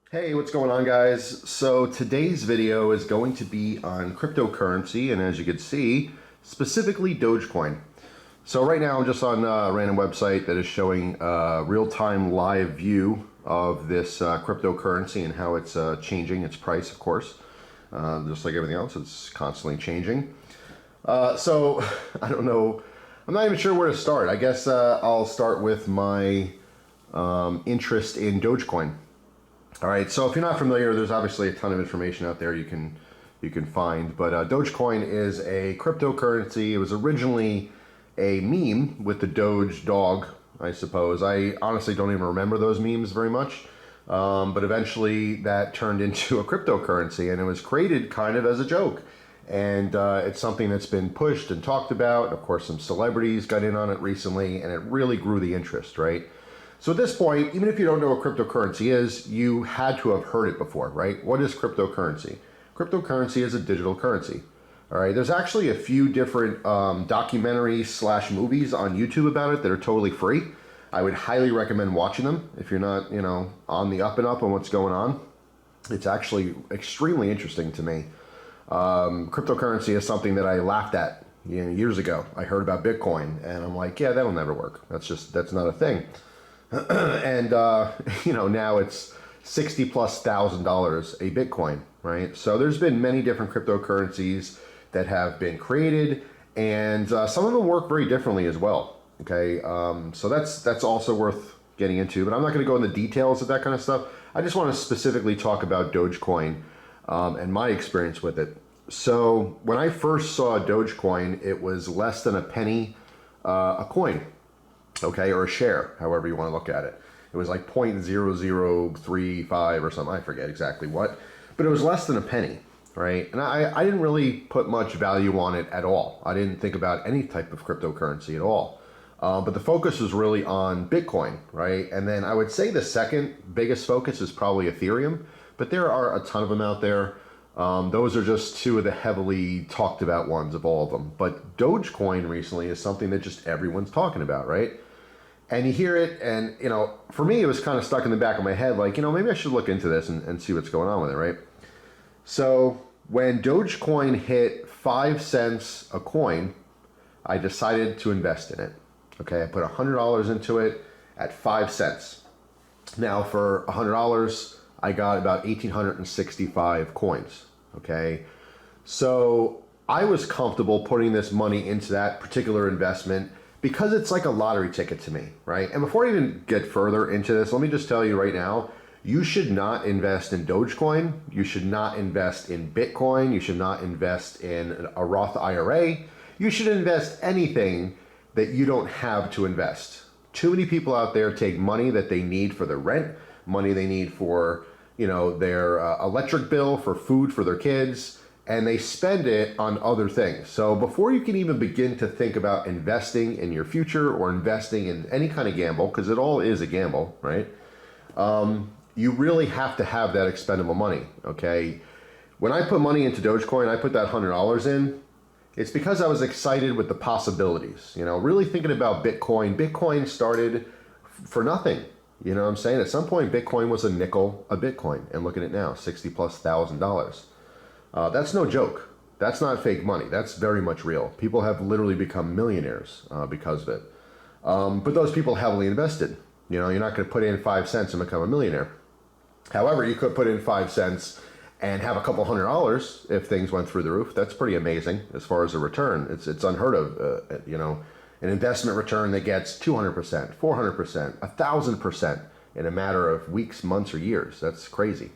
Hey, what's going on, guys? So today's video is going to be on cryptocurrency, and as you can see, specifically Dogecoin. So right now I'm just on a random website that is showing a real-time live view of this cryptocurrency and how it's changing its price, of course. Just like everything else, it's constantly changing. So I don't know, I'm not even sure where to start. I guess I'll start with my interest in Dogecoin. All right, so if you're not familiar, there's obviously a ton of information out there you can find, but Dogecoin is a cryptocurrency. It was originally a meme with the Doge dog, I suppose. I honestly don't even remember those memes very much, but eventually that turned into a cryptocurrency, and it was created kind of as a joke. And it's something that's been pushed and talked about. Of course, some celebrities got in on it recently, and it really grew the interest, right? So at this point, even if you don't know what cryptocurrency is, you had to have heard it before, right? What is cryptocurrency? Cryptocurrency is a digital currency. All right, there's actually a few different documentaries slash movies on YouTube about it that are totally free. I would highly recommend watching them if you're not, on the up and up on what's going on. It's actually extremely interesting to me. Cryptocurrency is something that I laughed at years ago. I heard about Bitcoin, and I'm like, yeah, that'll never work. That's not a thing. And now it's $60,000+ a Bitcoin, right? So there's been many different cryptocurrencies that have been created, and some of them work very differently as well. Okay, so that's also worth getting into, but I'm not going to go into details of that kind of stuff. I just want to specifically talk about Dogecoin and my experience with it. So when I first saw Dogecoin, it was less than a penny a coin. Okay, or a share, however you want to look at it. It was like 0.0035 or something, I forget exactly what, but it was less than a penny, right? And I didn't really put much value on it at all. I didn't think about any type of cryptocurrency at all. But the focus was really on Bitcoin, right? And then I would say the second biggest focus is probably Ethereum, but there are a ton of them out there. Those are just two of the heavily talked about ones of all of them. But Dogecoin recently is something that just everyone's talking about, right? And you hear it, and for me, it was kind of stuck in the back of my head, like, maybe I should look into this and see what's going on with it, right? So when Dogecoin hit 5 cents a coin, I decided to invest in it. Okay, I put $100 into it at 5 cents. Now for $100, I got about 1,865 coins. Okay, so I was comfortable putting this money into that particular investment because it's like a lottery ticket to me, right? And before I even get further into this, let me just tell you right now, you should not invest in Dogecoin. You should not invest in Bitcoin. You should not invest in a Roth IRA. You should invest anything that you don't have to invest. Too many people out there take money that they need for their rent, money they need for, their electric bill, for food for their kids, and they spend it on other things. So before you can even begin to think about investing in your future or investing in any kind of gamble, because it all is a gamble, right? You really have to have that expendable money, okay? When I put money into Dogecoin, I put that $100 in. It's because I was excited with the possibilities, really thinking about Bitcoin. Bitcoin started for nothing, you know what I'm saying? At some point, Bitcoin was a nickel a Bitcoin, and look at it now, $60,000+. That's no joke. That's not fake money. That's very much real. People have literally become millionaires because of it. But those people heavily invested. You're not going to put in 5 cents and become a millionaire. However, you could put in 5 cents and have a couple $100 if things went through the roof. That's pretty amazing as far as a return. It's unheard of. An investment return that gets 200%, 400%, 1,000% in a matter of weeks, months, or years. That's crazy.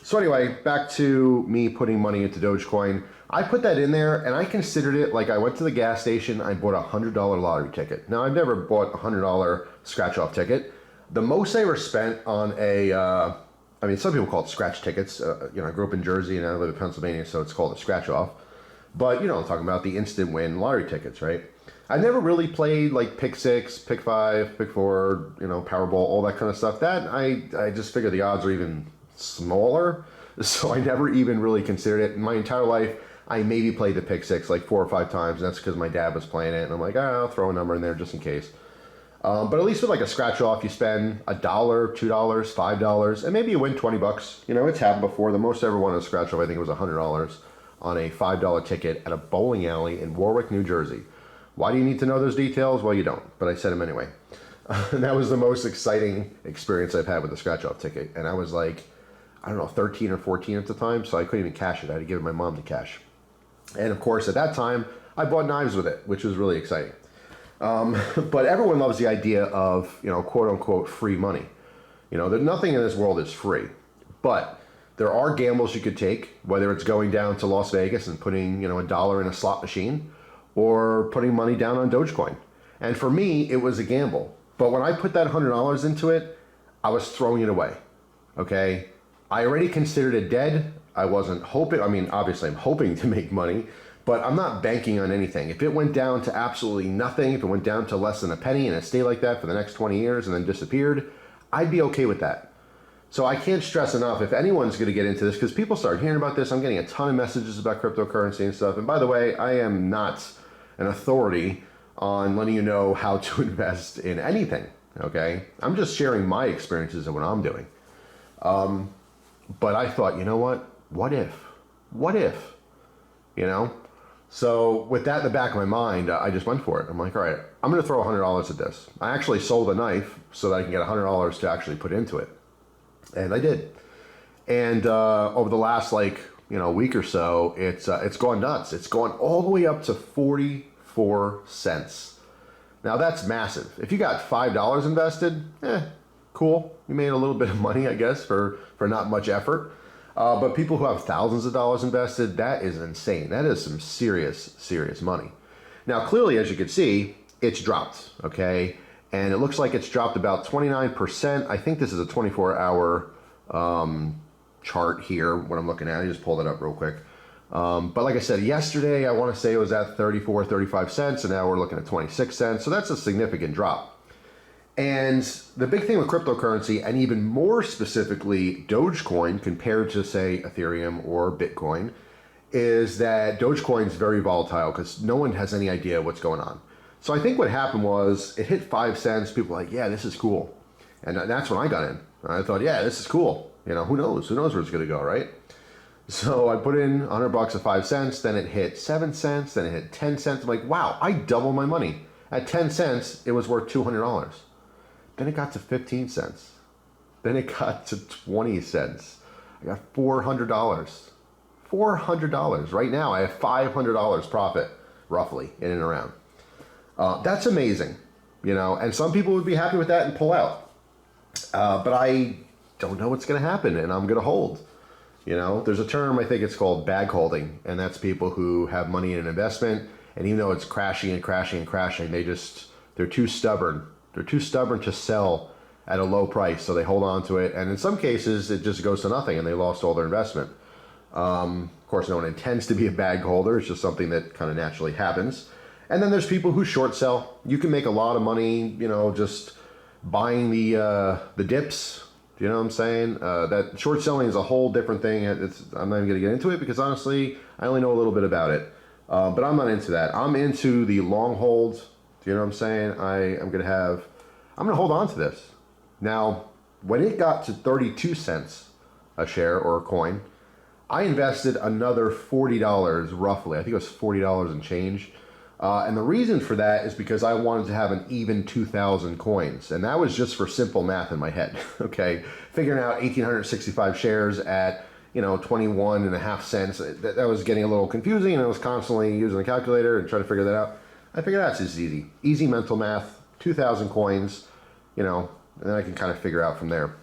So anyway, back to me putting money into Dogecoin. I put that in there, and I considered it like I went to the gas station, I bought a $100 lottery ticket. Now, I've never bought a $100 scratch-off ticket. The most I ever spent on some people call it scratch tickets. I grew up in Jersey, and I live in Pennsylvania, so it's called a scratch-off. But, I'm talking about the instant win lottery tickets, right? I've never really played like Pick 6, Pick 5, Pick 4, Powerball, all that kind of stuff. That, I just figure the odds are even smaller, so I never even really considered it. In my entire life, I maybe played the Pick 6 like 4 or 5 times, and that's because my dad was playing it, and I'm like, I'll throw a number in there just in case. But at least with like a scratch off, you spend $1, $2, $5, and maybe you win 20 bucks. You know, it's happened before. The most I ever won a scratch off, I think it was $100 on a $5 ticket at a bowling alley in Warwick, New Jersey. Why do you need to know those details? Well, you don't, but I said them anyway. And that was the most exciting experience I've had with the scratch off ticket. And I was like, I don't know, 13 or 14 at the time, so I couldn't even cash it. I had to give it my mom to cash. And of course, at that time, I bought knives with it, which was really exciting. But everyone loves the idea of, you know, quote unquote, free money. You know, nothing in this world is free, but there are gambles you could take, whether it's going down to Las Vegas and putting, you know, $1 in a slot machine or putting money down on Dogecoin. And for me, it was a gamble. But when I put that $100 into it, I was throwing it away. Okay. I already considered it dead. I wasn't hoping, I mean, obviously I'm hoping to make money, but I'm not banking on anything. If it went down to absolutely nothing, if it went down to less than a penny and it stayed like that for the next 20 years and then disappeared, I'd be okay with that. So I can't stress enough, if anyone's going to get into this, because people start hearing about this, I'm getting a ton of messages about cryptocurrency and stuff. And by the way, I am not an authority on letting you know how to invest in anything, okay? I'm just sharing my experiences and what I'm doing. But I thought, you know what? What if? What if? You know? So with that in the back of my mind, I just went for it. I'm like, all right, I'm going to throw $100 at this. I actually sold a knife so that I can get $100 to actually put into it. And I did. And over the last, like, you know, week or so, it's gone nuts. It's gone all the way up to 44 cents. Now that's massive. If you got $5 invested, cool. You made a little bit of money, I guess, for not much effort. But people who have thousands of dollars invested, that is insane. That is some serious, serious money. Now, clearly, as you can see, it's dropped, okay? And it looks like it's dropped about 29%. I think this is a 24-hour chart here, what I'm looking at. I just pulled it up real quick. But like I said, yesterday, I want to say it was at 34, 35 cents, and now we're looking at 26 cents. So that's a significant drop. And the big thing with cryptocurrency, and even more specifically Dogecoin compared to, say, Ethereum or Bitcoin, is that Dogecoin is very volatile because no one has any idea what's going on. So I think what happened was it hit 5 cents. People were like, yeah, this is cool. And that's when I got in. I thought, yeah, this is cool. You know, who knows? Who knows where it's going to go, right? So I put in $100 at 5 cents. Then it hit 7 cents. Then it hit 10 cents. I'm like, wow, I doubled my money. At 10 cents, it was worth $200. Then it got to 15 cents. Then it got to 20 cents. I got $400. $400. Right now, I have $500 profit, roughly, in and around. That's amazing, you know, and some people would be happy with that and pull out. But I don't know what's going to happen, and I'm going to hold. You know, there's a term, I think it's called bag holding, and that's people who have money in an investment, and even though it's crashing and crashing and crashing, they're too stubborn. They're too stubborn to sell at a low price, so they hold on to it. And in some cases, it just goes to nothing and they lost all their investment. Of course, no one intends to be a bag holder. It's just something that kind of naturally happens. And then there's people who short sell. You can make a lot of money, you know, just buying the dips. Do you know what I'm saying? That short selling is a whole different thing. I'm not even going to get into it because honestly, I only know a little bit about it. But I'm not into that. I'm into the long hold. Do you know what I'm saying? I'm going to hold on to this. Now, when it got to 32 cents a share or a coin, I invested another $40 roughly. I think it was $40 and change. And the reason for that is because I wanted to have an even 2,000 coins. And that was just for simple math in my head. Okay. Figuring out 1,865 shares at, you know, 21.5 cents. That was getting a little confusing, and I was constantly using the calculator and trying to figure that out. I figured that's just easy. Easy mental math, 2,000 coins, you know, and then I can kind of figure out from there.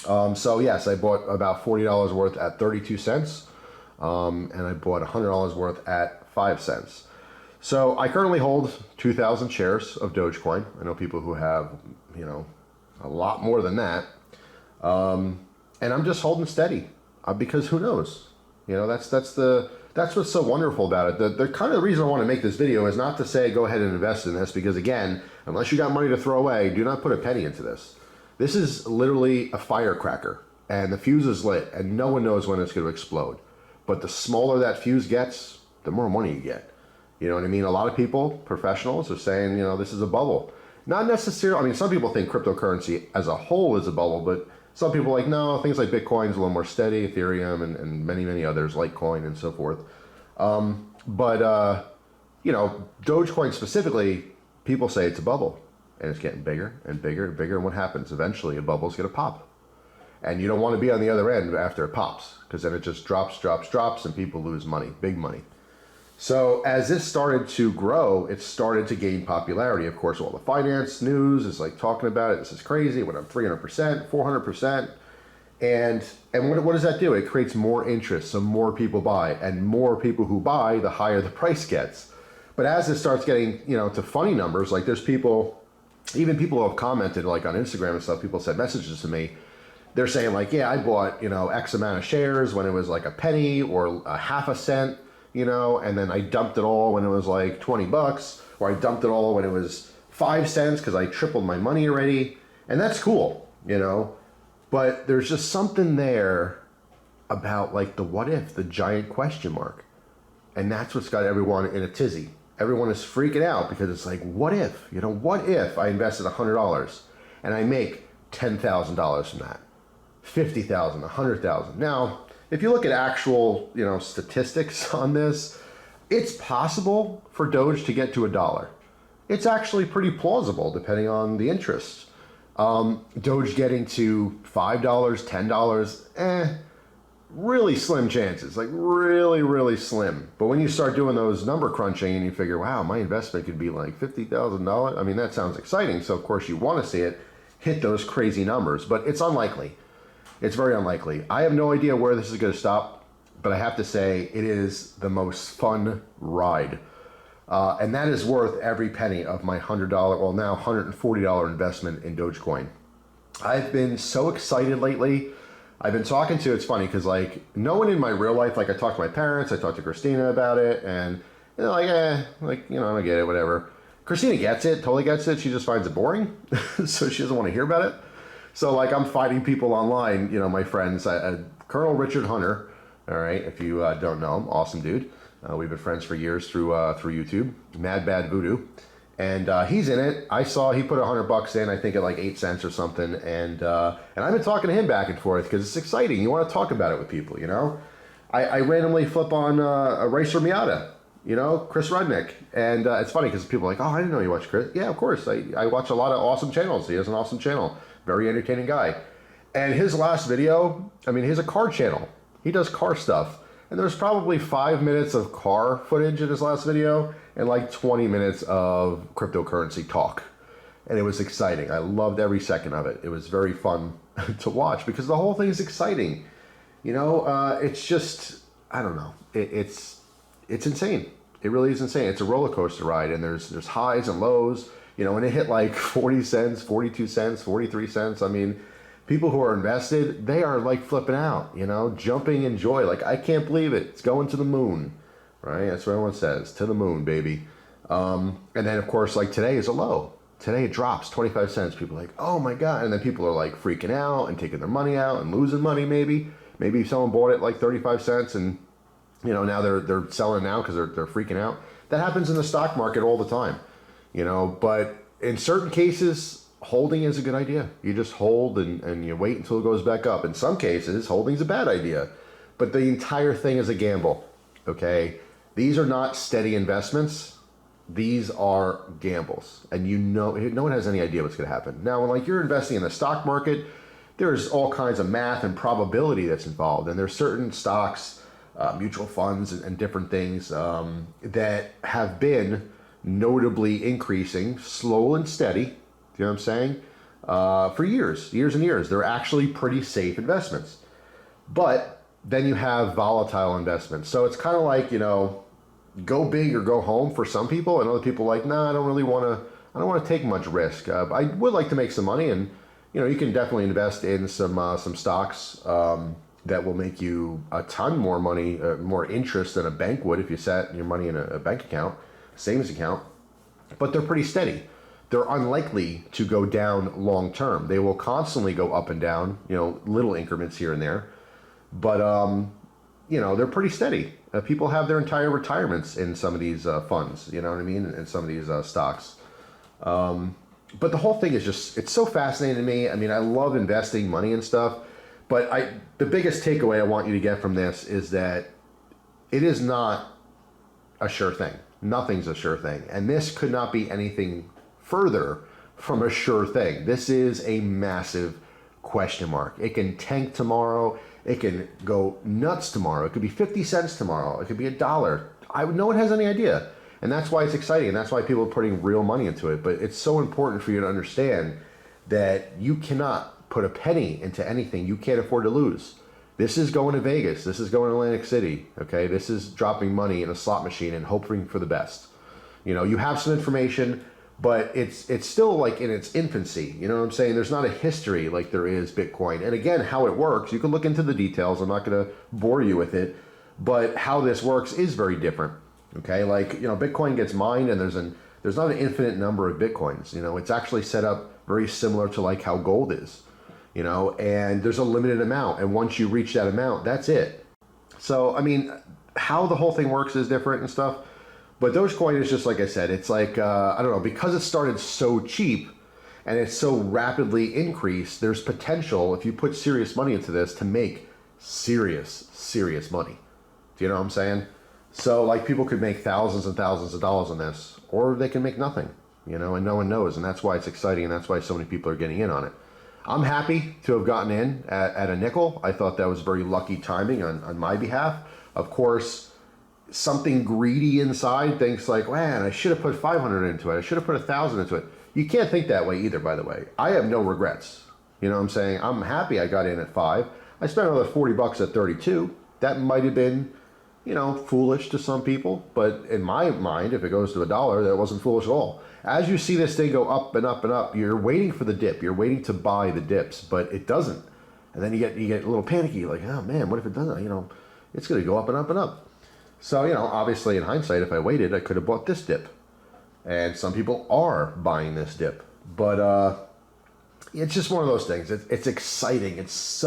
So yes, I bought about $40 worth at 32 cents, and I bought $100 worth at 5 cents. So I currently hold 2,000 shares of Dogecoin. I know people who have, you know, a lot more than that. And I'm just holding steady because who knows? You know, that's what's so wonderful about it. The kind of reason I want to make this video is not to say go ahead and invest in this, because again, unless you got money to throw away, do not put a penny into this. This is literally a firecracker, and the fuse is lit, and no one knows when it's going to explode. But the smaller that fuse gets, the more money you get. You know what I mean? A lot of people, professionals, are saying, you know, this is a bubble. Not necessarily, I mean, some people think cryptocurrency as a whole is a bubble, but some people are like, no, things like Bitcoin's a little more steady, Ethereum, and many, many others, Litecoin and so forth. You know, Dogecoin specifically, people say it's a bubble, and it's getting bigger and bigger and bigger, and what happens? Eventually, a bubble's going to pop. And you don't want to be on the other end after it pops, because then it just drops, drops, drops, and people lose money, big money. So as this started to grow, it started to gain popularity. Of course, all the finance news is like talking about it. This is crazy. It went up 300%, 400%. And what does that do? It creates more interest, so more people buy. And more people who buy, the higher the price gets. But as it starts getting, you know, to funny numbers, like there's people, even people who have commented like on Instagram and stuff, people send messages to me. They're saying like, yeah, I bought, you know, X amount of shares when it was like a penny or a half a cent. You know, and then I dumped it all when it was like 20 bucks, or I dumped it all when it was 5 cents because I tripled my money already. And that's cool, you know, but there's just something there about like the what if, the giant question mark. And that's what's got everyone in a tizzy. Everyone is freaking out because it's like, what if, you know, what if I invested $100 and I make $10,000 from that, 50,000, 100,000. Now, if you look at actual, you know, statistics on this, it's possible for Doge to get to $1. It's actually pretty plausible depending on the interest. Doge getting to $5, $10, really slim chances, like really, really slim. But when you start doing those number crunching and you figure, wow, my investment could be like $50,000. I mean, that sounds exciting. So of course you want to see it hit those crazy numbers, but it's unlikely. It's very unlikely. I have no idea where this is going to stop, but I have to say it is the most fun ride. And that is worth every penny of my $100, well now $140 investment in Dogecoin. I've been so excited lately. I've been talking to, it's funny because like no one in my real life, like I talked to my parents, I talked to Christina about it, and they're like, you know, I get it, whatever. Christina gets it, totally gets it. She just finds it boring, so she doesn't want to hear about it. So like I'm fighting people online, you know, my friends, Colonel Richard Hunter, all right, if you don't know him, awesome dude. We've been friends for years through YouTube, Mad Bad Voodoo. And he's in it. I saw he put $100 in, I think at like 8 cents or something. And I've been talking to him back and forth because it's exciting. You want to talk about it with people, you know? I randomly flip on a Racer Miata, you know, Chris Rudnick. And it's funny because people are like, oh, I didn't know you watched Chris. Yeah, of course. I watch a lot of awesome channels. He has an awesome channel. Very entertaining guy. And his last video, I mean, he has a car channel. He does car stuff. And there's probably 5 minutes of car footage in his last video and like 20 minutes of cryptocurrency talk. And it was exciting. I loved every second of it. It was very fun to watch because the whole thing is exciting. You know, it's just, I don't know. It's insane. It really is insane. It's a roller coaster ride, and there's highs and lows. You know, when it hit like 40 cents, 42 cents, 43 cents, I mean, people who are invested, they are like flipping out, you know, jumping in joy. Like, I can't believe it. It's going to the moon, right? That's what everyone says, to the moon, baby. And then, of course, like today is a low. Today it drops 25 cents. People are like, oh my God. And then people are like freaking out and taking their money out and losing money maybe. Maybe someone bought it like 35 cents and, you know, now they're selling now because they're freaking out. That happens in the stock market all the time, you know, but in certain cases, holding is a good idea. You just hold and you wait until it goes back up. In some cases, holding's a bad idea, but the entire thing is a gamble, okay? These are not steady investments. These are gambles, and you know, no one has any idea what's going to happen. Now, when like you're investing in the stock market, there's all kinds of math and probability that's involved, and there's certain stocks, mutual funds, and different things that have been notably increasing, slow and steady. You know what I'm saying? For years and years. They're actually pretty safe investments. But then you have volatile investments. So it's kind of like, you know, go big or go home for some people, and other people are like, nah, I don't want to take much risk. I would like to make some money, and you know, you can definitely invest in some stocks that will make you a ton more money, more interest than a bank would if you set your money in a bank account, savings account. But they're pretty steady. They're unlikely to go down long term. They will constantly go up and down, you know, little increments here and there. But you know, they're pretty steady. People have their entire retirements in some of these funds, you know what I mean, in some of these stocks. but the whole thing is just, it's so fascinating to me. I mean, I love investing money and stuff, but the biggest takeaway I want you to get from this is that it is not a sure thing. Nothing's a sure thing. And this could not be anything further from a sure thing. This is a massive question mark. It can tank tomorrow. It can go nuts tomorrow. It could be 50 cents tomorrow. It could be $1. No one has any idea. And that's why it's exciting. And that's why people are putting real money into it. But it's so important for you to understand that you cannot put a penny into anything you can't afford to lose. This is going to Vegas. This is going to Atlantic City. Okay, this is dropping money in a slot machine and hoping for the best. You know, you have some information, but it's still like in its infancy. You know what I'm saying? There's not a history like there is Bitcoin. And again, how it works, you can look into the details. I'm not going to bore you with it, but how this works is very different. Okay, like, you know, Bitcoin gets mined and there's not an infinite number of Bitcoins. You know, it's actually set up very similar to like how gold is. You know, and there's a limited amount, and once you reach that amount, that's it. So, I mean, how the whole thing works is different and stuff, but Dogecoin is just like I said, it's like, I don't know, because it started so cheap and it's so rapidly increased, there's potential, if you put serious money into this, to make serious money. Do you know what I'm saying? So, like, people could make thousands and thousands of dollars on this, or they can make nothing, you know, and no one knows, and that's why it's exciting, and that's why so many people are getting in on it. I'm happy to have gotten in at a nickel. I thought that was very lucky timing on my behalf. Of course, something greedy inside thinks like, man, I should have put 500 into it. I should have put 1,000 into it. You can't think that way either, by the way. I have no regrets. You know what I'm saying? I'm happy I got in at 5. I spent another 40 bucks at 32. That might have been, you know, foolish to some people, but in my mind, if it goes to $1, that wasn't foolish at all. As you see this thing go up and up and up, you're waiting for the dip. You're waiting to buy the dips, but it doesn't. And then you get a little panicky, like, oh man, what if it doesn't? You know, it's going to go up and up and up. So, you know, obviously in hindsight, if I waited, I could have bought this dip. And some people are buying this dip. But it's just one of those things. It's exciting. It's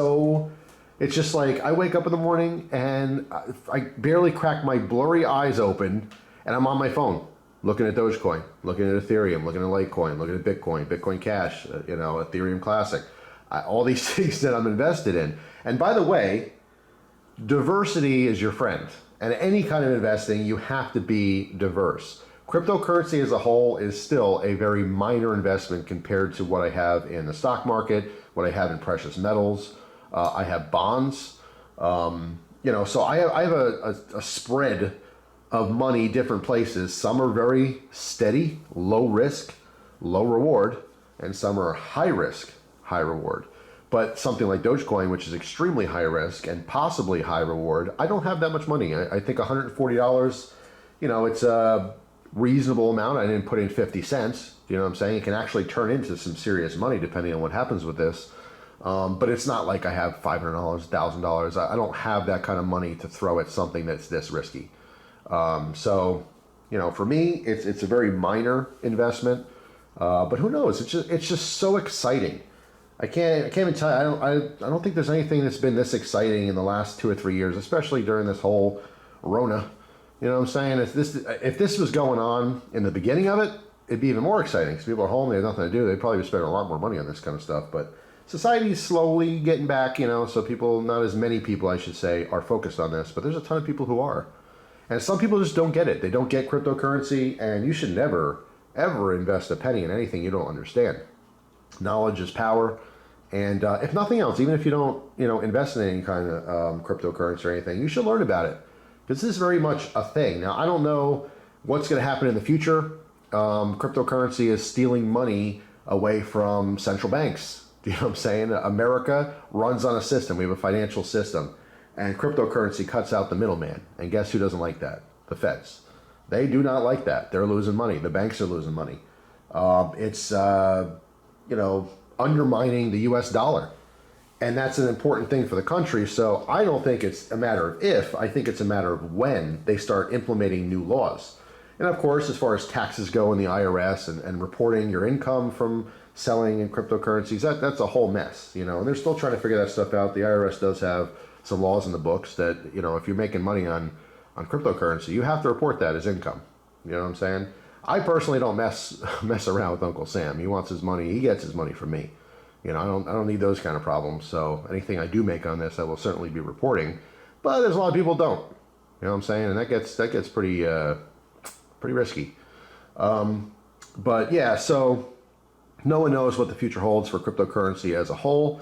just like I wake up in the morning and I barely crack my blurry eyes open and I'm on my phone. Looking at Dogecoin, looking at Ethereum, looking at Litecoin, looking at Bitcoin, Bitcoin Cash, you know, Ethereum Classic, all these things that I'm invested in. And by the way, diversity is your friend. And any kind of investing, you have to be diverse. Cryptocurrency as a whole is still a very minor investment compared to what I have in the stock market, what I have in precious metals. I have bonds, you know, so I have a spread of money different places. Some are very steady, low risk, low reward, and some are high risk, high reward. But something like Dogecoin, which is extremely high risk and possibly high reward, I don't have that much money. I think $140, you know, it's a reasonable amount. I didn't put in 50 cents. You know what I'm saying? It can actually turn into some serious money depending on what happens with this. But it's not like I have $500, $1,000. I don't have that kind of money to throw at something that's this risky. So, you know, for me, it's a very minor investment, but who knows? It's just so exciting. I can't even tell you. I don't think there's anything that's been this exciting in the last 2 or 3 years, especially during this whole Rona. You know what I'm saying? If this was going on in the beginning of it, it'd be even more exciting because people are home, they have nothing to do. They'd probably be spending a lot more money on this kind of stuff. But society's slowly getting back, you know, so not as many people, I should say, are focused on this, but there's a ton of people who are. And some people just don't get it. They don't get cryptocurrency, and you should never, ever invest a penny in anything you don't understand. Knowledge is power, and if nothing else, even if you don't, you know, invest in any kind of cryptocurrency or anything, you should learn about it, because this is very much a thing. Now, I don't know what's going to happen in the future. Cryptocurrency is stealing money away from central banks. Do you know what I'm saying? America runs on a system. We have a financial system. And cryptocurrency cuts out the middleman. And guess who doesn't like that? The feds. They do not like that. They're losing money. The banks are losing money. It's, you know, undermining the U.S. dollar. And that's an important thing for the country. So I don't think it's a matter of if. I think it's a matter of when they start implementing new laws. And of course, as far as taxes go in the IRS and reporting your income from selling in cryptocurrencies, that's a whole mess, you know. And they're still trying to figure that stuff out. The IRS does have some laws in the books that, you know, if you're making money on cryptocurrency, you have to report that as income. You know what I'm saying? I personally don't mess around with Uncle Sam. He wants his money. He gets his money from me. You know, I don't need those kind of problems. So anything I do make on this, I will certainly be reporting. But there's a lot of people who don't. You know what I'm saying? And that gets pretty risky. But yeah, so no one knows what the future holds for cryptocurrency as a whole.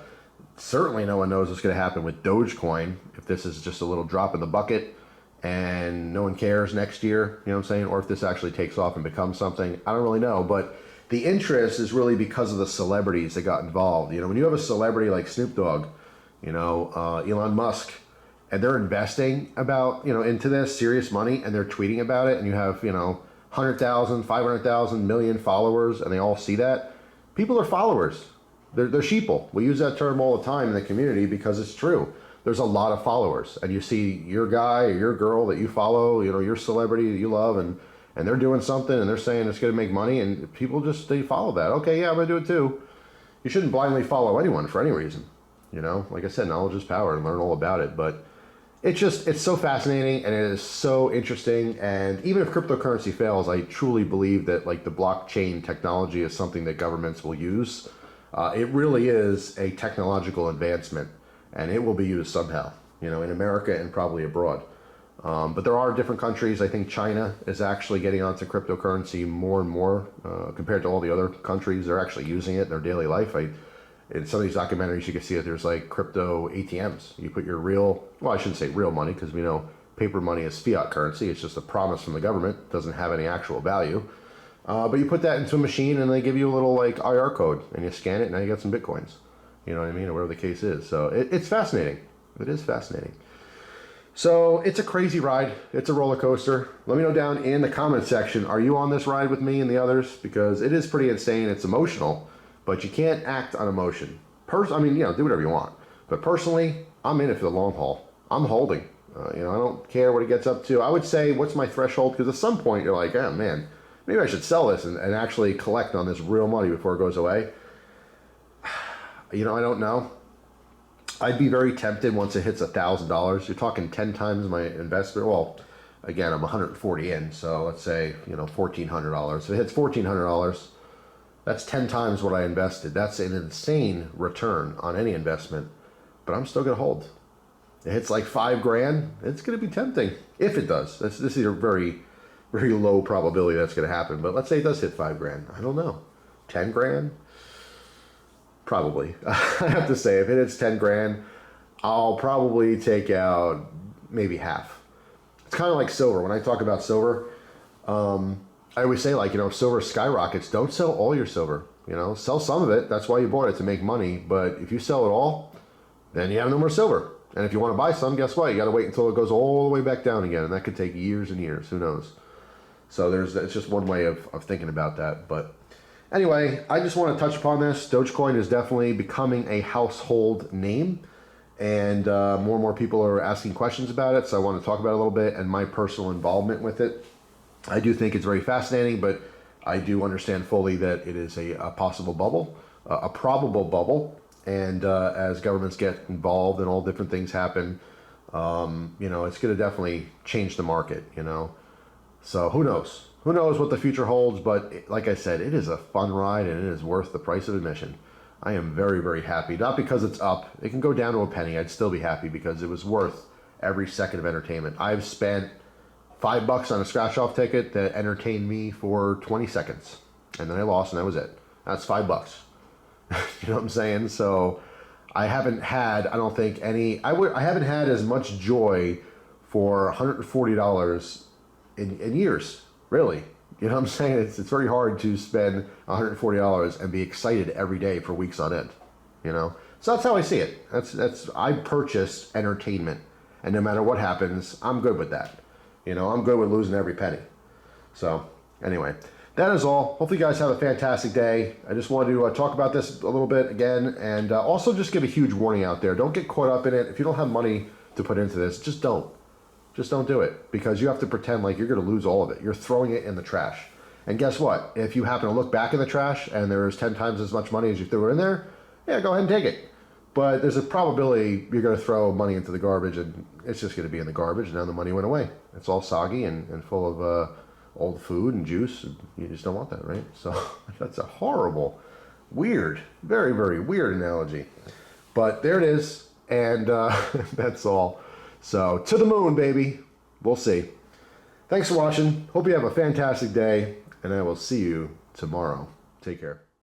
Certainly no one knows what's going to happen with Dogecoin, if this is just a little drop in the bucket and no one cares next year, you know what I'm saying? Or if this actually takes off and becomes something. I don't really know, but the interest is really because of the celebrities that got involved. You know, when you have a celebrity like Snoop Dogg, you know, Elon Musk, and they're investing into this serious money, and they're tweeting about it, and you have, 100,000, 500,000, million followers, and they all see that. People are followers. They're sheeple. We use that term all the time in the community because it's true. There's a lot of followers, and you see your guy or your girl that you follow, your celebrity that you love, and they're doing something, and they're saying it's going to make money, and people they follow that. Okay, yeah, I'm going to do it too. You shouldn't blindly follow anyone for any reason. Like I said, knowledge is power, and learn all about it. But it's so fascinating, and it is so interesting. And even if cryptocurrency fails, I truly believe that the blockchain technology is something that governments will use. It really is a technological advancement, and it will be used somehow, in America and probably abroad. But there are different countries. I think China is actually getting onto cryptocurrency more and more compared to all the other countries. They're actually using it in their daily life. In some of these documentaries, you can see that there's crypto ATMs. You put your I shouldn't say real money, because we know paper money is fiat currency. It's just a promise from the government. It doesn't have any actual value. But you put that into a machine, and they give you a little IR code, and you scan it, and now you get some Bitcoins. You know what I mean? Or whatever the case is. So it's fascinating. It is fascinating. So it's a crazy ride. It's a roller coaster. Let me know down in the comment section, are you on this ride with me and the others? Because it is pretty insane. It's emotional, but you can't act on emotion. Do whatever you want. But personally, I'm in it for the long haul. I'm holding. I don't care what it gets up to. I would say, what's my threshold? Because at some point, you're like, oh man, maybe I should sell this and actually collect on this real money before it goes away. I don't know. I'd be very tempted once it hits $1,000. You're talking 10 times my investment. Well, again, I'm 140 in, so let's say, $1,400. If it hits $1,400, that's 10 times what I invested. That's an insane return on any investment, but I'm still gonna hold. It hits $5,000, it's gonna be tempting if it does. This is a very, very low probability that's gonna happen. But let's say it does hit $5,000. I don't know, 10 grand. Probably. I have to say, if it hits 10 grand, I'll probably take out maybe half. It's kind of like silver. When I talk about silver, I always say if silver skyrockets, don't sell all your silver. Sell some of it. That's why you bought it, to make money. But if you sell it all, then you have no more silver. And if you want to buy some, guess what? You got to wait until it goes all the way back down again. And that could take years and years. Who knows? So it's just one way of thinking about that. But anyway, I just want to touch upon this. Dogecoin is definitely becoming a household name, and more and more people are asking questions about it, so I want to talk about it a little bit and my personal involvement with it. I do think it's very fascinating, but I do understand fully that it is a possible bubble, a probable bubble, and as governments get involved and all different things happen, it's going to definitely change the market, So who knows? Who knows what the future holds, but like I said, it is a fun ride, and it is worth the price of admission. I am very, very happy. Not because it's up. It can go down to a penny. I'd still be happy because it was worth every second of entertainment. I've spent $5 on a scratch-off ticket that entertained me for 20 seconds, and then I lost, and that was it. That's $5. You know what I'm saying? So I haven't had, I don't think I haven't had as much joy for $140 in years. Really, you know what I'm saying? It's very hard to spend $140 and be excited every day for weeks on end, So that's how I see it. I purchase entertainment, and no matter what happens, I'm good with that. I'm good with losing every penny. So anyway, that is all. Hopefully you guys have a fantastic day. I just wanted to talk about this a little bit again, and also just give a huge warning out there. Don't get caught up in it. If you don't have money to put into this, just don't. Just don't do it, because you have to pretend like you're going to lose all of it. You're throwing it in the trash. And guess what? If you happen to look back in the trash and there's 10 times as much money as you threw in there, yeah, go ahead and take it. But there's a probability you're going to throw money into the garbage, and it's just going to be in the garbage, and now the money went away. It's all soggy and full all the food and juice. You just don't want that, right? So that's a horrible, weird, very, very weird analogy. But there it is, and that's all. So to the moon, baby. We'll see. Thanks for watching. Hope you have a fantastic day, and I will see you tomorrow. Take care.